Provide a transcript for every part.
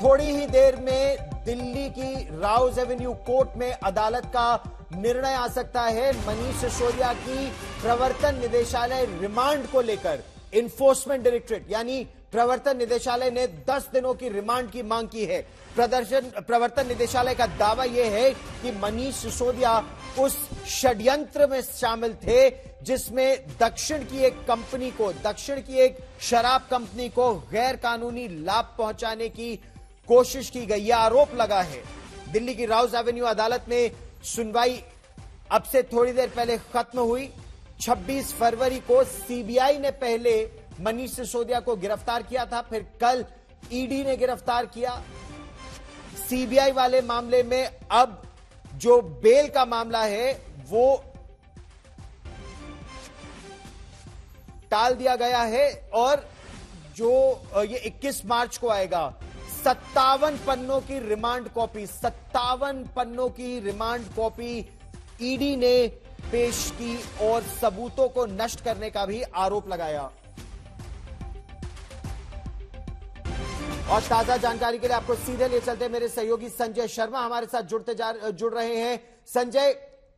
थोड़ी ही देर में दिल्ली की राउज एवेन्यू कोर्ट में अदालत का निर्णय आ सकता है मनीष सिसोदिया की प्रवर्तन निदेशालय रिमांड को लेकर। इन्फोर्समेंट डायरेक्टरेट यानी प्रवर्तन निदेशालय ने 10 दिनों की रिमांड की मांग की है। प्रवर्तन निदेशालय का दावा यह है कि मनीष सिसोदिया उस षड्यंत्र में शामिल थे जिसमें दक्षिण की एक शराब कंपनी को गैर कानूनी लाभ पहुंचाने की कोशिश की गई। यह आरोप लगा है। दिल्ली की राउज एवेन्यू अदालत में सुनवाई अब से थोड़ी देर पहले खत्म हुई। 26 फरवरी को सीबीआई ने पहले मनीष सिसोदिया को गिरफ्तार किया था, फिर कल ईडी ने गिरफ्तार किया। सीबीआई वाले मामले में अब जो बेल का मामला है वो टाल दिया गया है और जो ये 21 मार्च को आएगा। 57 पन्नों की रिमांड कॉपी ईडी ने पेश की और सबूतों को नष्ट करने का भी आरोप लगाया। और ताजा जानकारी के लिए आपको सीधे ले चलते हैं मेरे सहयोगी संजय शर्मा हमारे साथ जुड़ रहे हैं। संजय,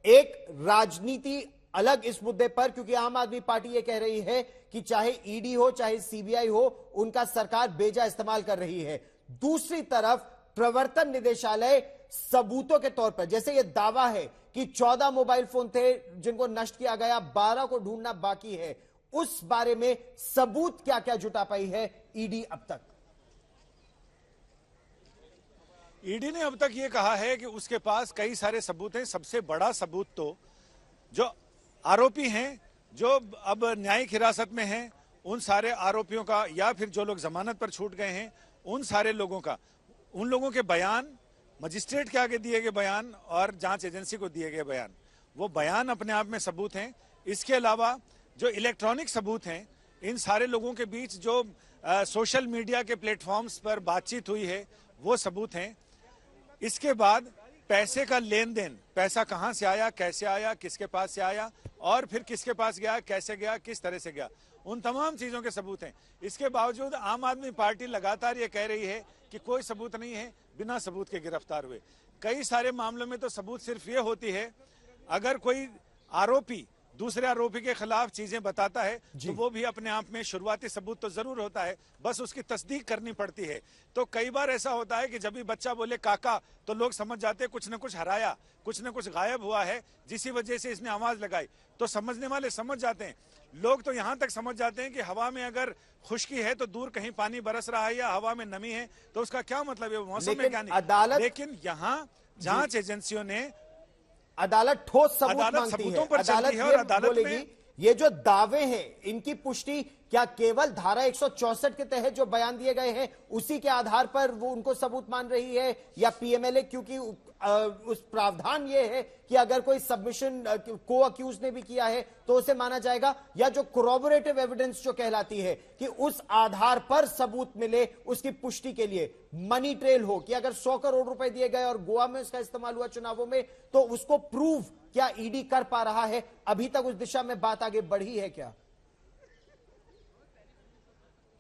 एक राजनीति अलग इस मुद्दे पर, क्योंकि आम आदमी पार्टी ये कह रही है कि चाहे ईडी हो चाहे सीबीआई हो, उनका सरकार बेजा इस्तेमाल कर रही है। दूसरी तरफ प्रवर्तन निदेशालय सबूतों के तौर पर, जैसे ये दावा है कि 14 मोबाइल फोन थे जिनको नष्ट किया गया, 12 को ढूंढना बाकी है, उस बारे में सबूत क्या क्या जुटा पाई है ईडी अब तक? ईडी ने अब तक ये कहा है कि उसके पास कई सारे सबूत हैं। सबसे बड़ा सबूत तो जो आरोपी हैं, जो अब न्यायिक हिरासत में हैं, उन सारे आरोपियों का, या फिर जो लोग जमानत पर छूट गए हैं उन सारे लोगों का, उन लोगों के बयान, मजिस्ट्रेट के आगे दिए गए बयान और जांच एजेंसी को दिए गए बयान, वो बयान अपने आप में सबूत हैं। इसके अलावा जो इलेक्ट्रॉनिक सबूत हैं, इन सारे लोगों के बीच जो सोशल मीडिया के प्लेटफॉर्म्स पर बातचीत हुई है वो सबूत हैं। इसके बाद पैसे का लेन देन, पैसा कहां से आया, कैसे आया, किसके पास से आया और फिर किसके पास गया, कैसे गया, किस तरह से गया, उन तमाम चीजों के सबूत हैं। इसके बावजूद आम आदमी पार्टी लगातार ये कह रही है कि कोई सबूत नहीं है, बिना सबूत के गिरफ्तार हुए। कई सारे मामलों में तो सबूत सिर्फ ये होती है, अगर कोई आरोपी दूसरे आरोपी के खिलाफ चीजें बताता है तो वो भी अपने आप में शुरुआती सबूत तो जरूर होता है, बस उसकी तस्दीक करनी पड़ती है। तो कई बार ऐसा होता है कि जब भी बच्चा बोले काका तो लोग समझ जाते हैं कुछ न कुछ हराया, कुछ न कुछ गायब हुआ है, जिसी वजह से इसने आवाज लगाई। तो समझने वाले समझ जाते हैं। लोग तो यहाँ तक समझ जाते हैं कि हवा में अगर खुश्की है तो दूर कहीं पानी बरस रहा है, या हवा में नमी है तो उसका क्या मतलब है, मौसम में क्या नहीं। लेकिन यहाँ जांच एजेंसियों ने, अदालत ठोस सबूत मांगती है। अदालत ये बोलेगी ये जो दावे हैं इनकी पुष्टि क्या केवल धारा 164 के तहत जो बयान दिए गए हैं उसी के आधार पर वो उनको सबूत मान रही है, या पीएमएलए, क्योंकि उस प्रावधान ये है कि अगर कोई सबमिशन को अक्यूज ने भी किया है तो उसे माना जाएगा, या जो कोरोबोरेटिव एविडेंस जो कहलाती है कि उस आधार पर सबूत मिले, उसकी पुष्टि के लिए मनी ट्रेल हो कि अगर 100 करोड़ रुपए दिए गए और गोवा में उसका इस्तेमाल हुआ चुनावों में, तो उसको प्रूव क्या ईडी कर पा रहा है? अभी तक उस दिशा में बात आगे बढ़ी है क्या?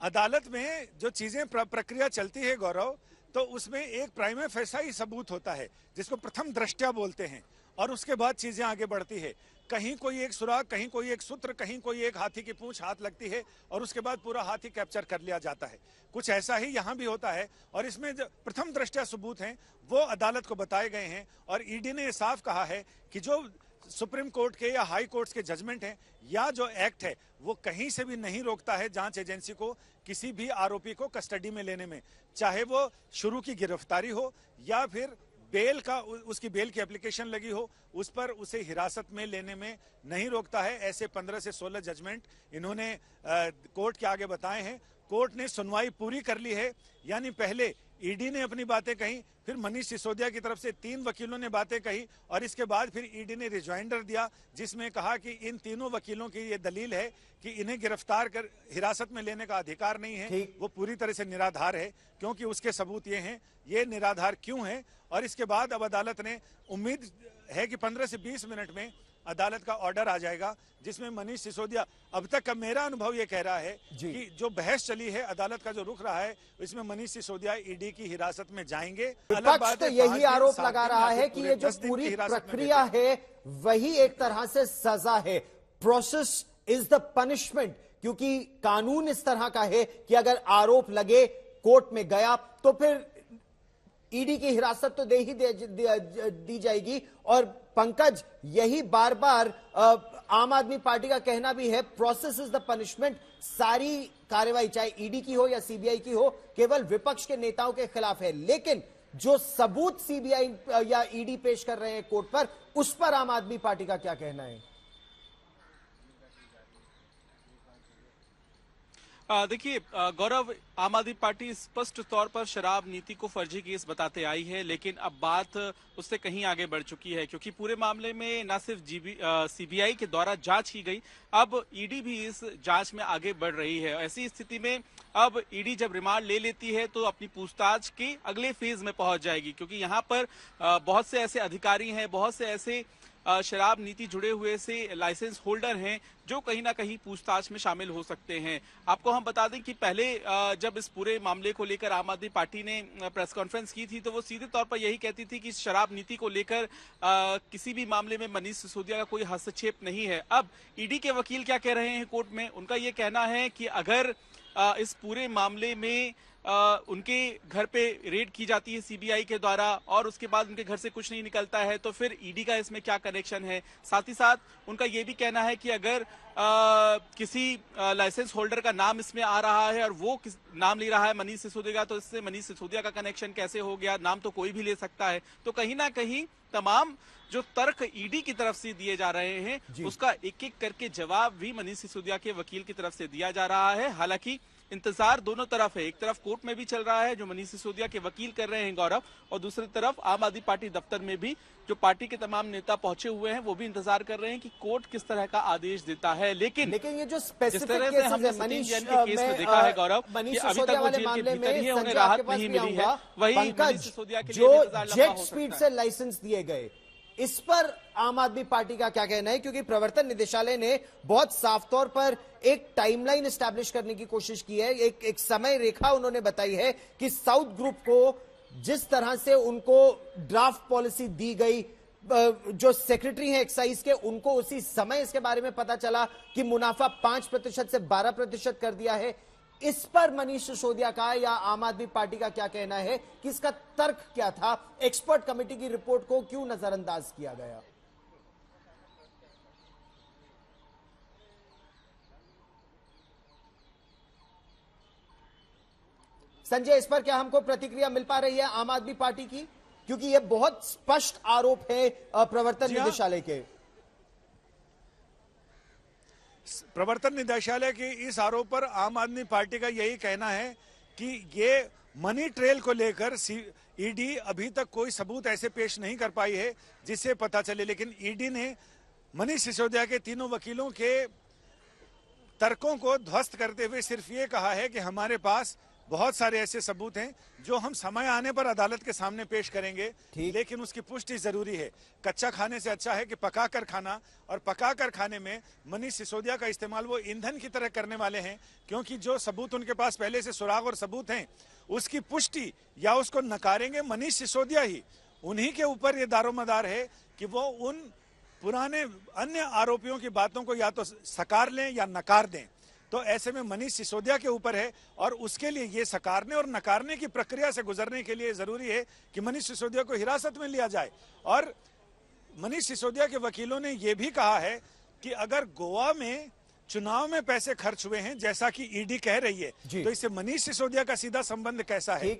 अदालत में जो चीजें प्रक्रिया चलती है गौरव, तो उसमें एक प्राइमा फेसा ही सबूत होता है जिसको प्रथम दृष्टया बोलते हैं, और उसके बाद चीजें आगे बढ़ती है। कहीं कोई एक सुराग, कहीं कोई एक सूत्र, कहीं कोई एक हाथी की पूंछ हाथ लगती है और उसके बाद पूरा हाथी कैप्चर कर लिया जाता है। कुछ ऐसा ही यहाँ भी होता है, और इसमें जो प्रथम दृष्टया सबूत हैं वो अदालत को बताए गए हैं। और ईडी ने यह साफ कहा है कि जो सुप्रीम कोर्ट के या हाई कोर्ट्स के जजमेंट हैं या जो एक्ट है वो कहीं से भी नहीं रोकता है जांच एजेंसी को किसी भी आरोपी को कस्टडी में लेने में, चाहे वो शुरू की गिरफ्तारी हो या फिर बेल का, उसकी बेल की एप्लीकेशन लगी हो, उस पर उसे हिरासत में लेने में नहीं रोकता है। ऐसे 15 से 16 जजमेंट इन्होंने कोर्ट के आगे बताए हैं। कोर्ट ने सुनवाई पूरी कर ली है, यानी पहले ईडी ने अपनी बातें कही, फिर मनीष सिसोदिया की तरफ से 3 वकीलों ने बातें कही, और इसके बाद फिर ईडी ने रिजॉइंडर दिया जिसमें कहा कि इन तीनों वकीलों की ये दलील है कि इन्हें गिरफ्तार कर हिरासत में लेने का अधिकार नहीं है, वो पूरी तरह से निराधार है, क्योंकि उसके सबूत ये हैं। ये निराधार क्यों है? और इसके बाद अब अदालत ने, उम्मीद है कि 15 से 20 मिनट में अदालत का ऑर्डर आ जाएगा जिसमें मनीष सिसोदिया, अब तक का मेरा अनुभव ये कह रहा है कि जो बहस चली है, अदालत का जो रुख रहा है, इसमें मनीष सिसोदिया ईडी की हिरासत में जाएंगे। विपक्ष तो यही आरोप लगा रहा है कि ये जो पूरी प्रक्रिया है वही एक तरह से सजा है, प्रोसेस इज द पनिशमेंट, क्योंकि कानून इस तरह का है कि अगर आरोप लगे, कोर्ट में गया, तो फिर ईडी की हिरासत तो दी जाएगी। और पंकज, यही बार बार आम आदमी पार्टी का कहना भी है, प्रोसेस इज द पनिशमेंट। सारी कार्रवाई चाहे ईडी की हो या सीबीआई की हो, केवल विपक्ष के नेताओं के खिलाफ है, लेकिन जो सबूत सीबीआई या ईडी पेश कर रहे हैं कोर्ट पर, उस पर आम आदमी पार्टी का क्या कहना है? देखिए गौरव, आम आदमी पार्टी स्पष्ट तौर पर शराब नीति को फर्जी केस बताते आई है, लेकिन अब बात उससे कहीं आगे बढ़ चुकी है, क्योंकि पूरे मामले में न सिर्फ सीबीआई के द्वारा जांच की गई, अब ईडी भी इस जांच में आगे बढ़ रही है। ऐसी स्थिति में अब ईडी जब रिमांड ले लेती है तो अपनी पूछताछ के अगले फेज में पहुंच जाएगी, क्योंकि यहाँ पर बहुत से ऐसे अधिकारी हैं, बहुत से ऐसे शराब नीति जुड़े हुए से लाइसेंस होल्डर हैं जो कहीं ना कहीं पूछताछ में शामिल हो सकते हैं। आपको हम बता दें कि पहले जब इस पूरे मामले को लेकर आम आदमी पार्टी ने प्रेस कॉन्फ्रेंस की थी तो वो सीधे तौर पर यही कहती थी कि शराब नीति को लेकर किसी भी मामले में मनीष सिसोदिया का कोई हस्तक्षेप नहीं है। अब ईडी के वकील क्या कह रहे हैं कोर्ट में, उनका ये कहना है कि अगर इस पूरे मामले में उनके घर पे रेड की जाती है सीबीआई के द्वारा और उसके बाद उनके घर से कुछ नहीं निकलता है तो फिर ईडी का इसमें क्या कनेक्शन है। साथ ही साथ उनका ये भी कहना है कि अगर किसी लाइसेंस होल्डर का नाम इसमें आ रहा है और वो नाम ले रहा है मनीष सिसोदिया, तो इससे मनीष सिसोदिया का कनेक्शन कैसे हो गया, नाम तो कोई भी ले सकता है। तो कहीं ना कहीं तमाम जो तर्क ईडी की तरफ से दिए जा रहे हैं उसका एक एक करके जवाब भी मनीष सिसोदिया के वकील की तरफ से दिया जा रहा है। हालांकि इंतजार दोनों तरफ है, एक तरफ कोर्ट में भी चल रहा है जो मनीष सिसोदिया के वकील कर रहे हैं गौरव, और दूसरी तरफ आम आदमी पार्टी दफ्तर में भी जो पार्टी के तमाम नेता पहुंचे हुए हैं वो भी इंतजार कर रहे हैं कि कोर्ट किस तरह का आदेश देता है। लेकिन ये जो स्पेसिफिक केस हमने मनीष केस में देखा है गौरव कि अभी तक वो जेल के भीतर ही उन्हें राहत नहीं मिली है, वही मनीष सिसोदिया के लिए इंतजार लंबा हो सकता है। जेट स्पीड से लाइसेंस दिए गए, इस पर आम आदमी पार्टी का क्या कहना है? क्योंकि प्रवर्तन निदेशालय ने बहुत साफ तौर पर एक टाइमलाइन एस्टैब्लिश करने की कोशिश की है, एक समय रेखा उन्होंने बताई है कि साउथ ग्रुप को जिस तरह से उनको ड्राफ्ट पॉलिसी दी गई, जो सेक्रेटरी हैं एक्साइज के, उनको उसी समय इसके बारे में पता चला कि मुनाफा 5% से 12% कर दिया है। इस पर मनीष सिसोदिया का या आम आदमी पार्टी का क्या कहना है कि इसका तर्क क्या था? एक्सपर्ट कमेटी की रिपोर्ट को क्यों नजरअंदाज किया गया? संजय, इस पर क्या हमको प्रतिक्रिया मिल पा रही है आम आदमी पार्टी की? क्योंकि यह बहुत स्पष्ट आरोप है प्रवर्तन निदेशालय के। प्रवर्तन निदेशालय के इस आरोप पर आम आदमी पार्टी का यही कहना है कि ये मनी ट्रेल को लेकर ईडी अभी तक कोई सबूत ऐसे पेश नहीं कर पाई है जिससे पता चले, लेकिन ईडी ने मनीष सिसोदिया के तीनों वकीलों के तर्कों को ध्वस्त करते हुए सिर्फ ये कहा है कि हमारे पास बहुत सारे ऐसे सबूत हैं जो हम समय आने पर अदालत के सामने पेश करेंगे, लेकिन उसकी पुष्टि जरूरी है। कच्चा खाने से अच्छा है कि पका कर खाना, और पका कर खाने में मनीष सिसोदिया का इस्तेमाल वो ईंधन की तरह करने वाले हैं, क्योंकि जो सबूत उनके पास पहले से सुराग और सबूत हैं उसकी पुष्टि या उसको नकारेंगे मनीष सिसोदिया ही। उन्हीं के ऊपर ये दारोमदार है कि वो उन पुराने अन्य आरोपियों की बातों को या तो सकार लें या नकार दें। तो ऐसे में मनीष सिसोदिया के ऊपर है, और उसके लिए ये सकारने और नकारने की प्रक्रिया से गुजरने के लिए जरूरी है कि मनीष सिसोदिया को हिरासत में लिया जाए। और मनीष सिसोदिया के वकीलों ने यह भी कहा है कि अगर गोवा में चुनाव में पैसे खर्च हुए हैं जैसा कि ईडी कह रही है, तो इससे मनीष सिसोदिया का सीधा संबंध कैसा है?